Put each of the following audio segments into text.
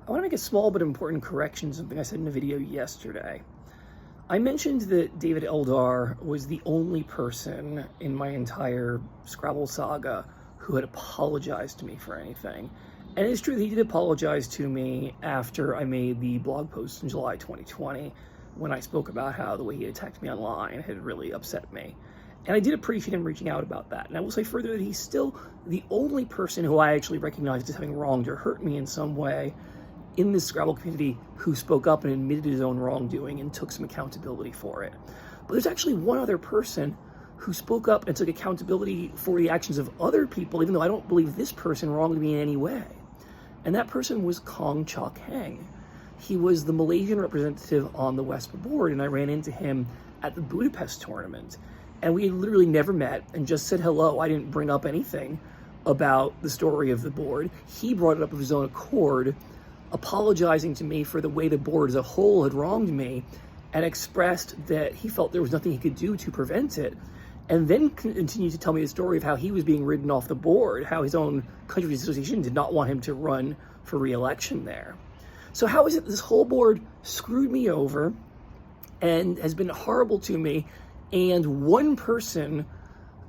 I want to make a small but important correction to something I said in a video yesterday. I mentioned that David Eldar was the only person in my entire Scrabble saga who had apologized to me for anything. And it's true that he did apologize to me after I made the blog post in July 2020 when I spoke about how the way he attacked me online had really upset me. And I did appreciate him reaching out about that. And I will say further that he's still the only person who I actually recognized as having wronged or hurt me in some way in this Scrabble community who spoke up and admitted his own wrongdoing and took some accountability for it. But there's actually one other person who spoke up and took accountability for the actions of other people, even though I don't believe this person wronged me in any way. And that person was Chock Heng. He was the Malaysian representative on the WESPA Board, and I ran into him at the Budapest tournament. And we had literally never met and just said hello. I didn't bring up anything about the story of the board. He brought it up of his own accord, apologizing to me for the way the board as a whole had wronged me, and expressed that he felt there was nothing he could do to prevent it, and then continued to tell me the story of how he was being ridden off the board, how his own country's association did not want him to run for re-election there. So how is it this whole board screwed me over and has been horrible to me, and one person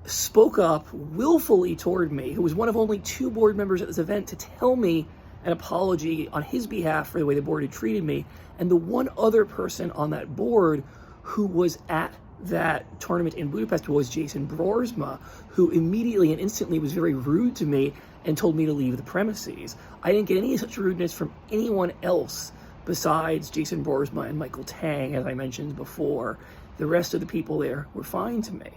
spoke up willfully toward me, who was one of only 2 board members at this event, to tell me an apology on his behalf for the way the board had treated me, and the one other person on that board who was at that tournament in Budapest was Jason Borsma, who immediately and instantly was very rude to me and told me to leave the premises. I didn't get any such rudeness from anyone else besides Jason Borsma and Michael Tang, as I mentioned before. The rest of the people there were fine to me.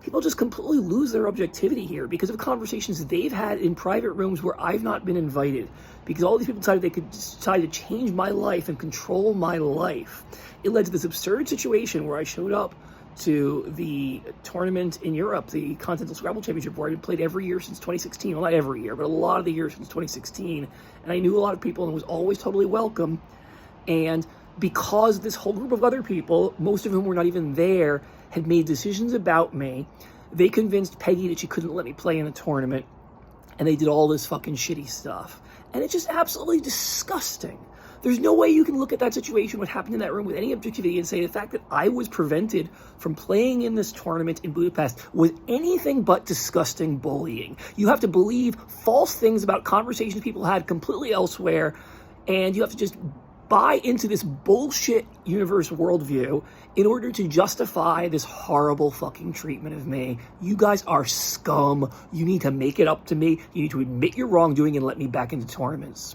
People just completely lose their objectivity here because of conversations they've had in private rooms where I've not been invited, because all these people decided they could decide to change my life and control my life. It led to this absurd situation where I showed up to the tournament in Europe, the Continental Scrabble Championship, where I had played every year since 2016. Well, not every year, but a lot of the years since 2016. And I knew a lot of people and was always totally welcome. And because this whole group of other people, most of whom were not even there, had made decisions about me, they convinced Peggy that she couldn't let me play in the tournament, and they did all this fucking shitty stuff. And it's just absolutely disgusting. There's no way you can look at that situation, what happened in that room, with any objectivity and say the fact that I was prevented from playing in this tournament in Budapest was anything but disgusting bullying. You have to believe false things about conversations people had completely elsewhere, and you have to just buy into this bullshit universe worldview in order to justify this horrible fucking treatment of me. You guys are scum. You need to make it up to me. You need to admit your wrongdoing and let me back into tournaments.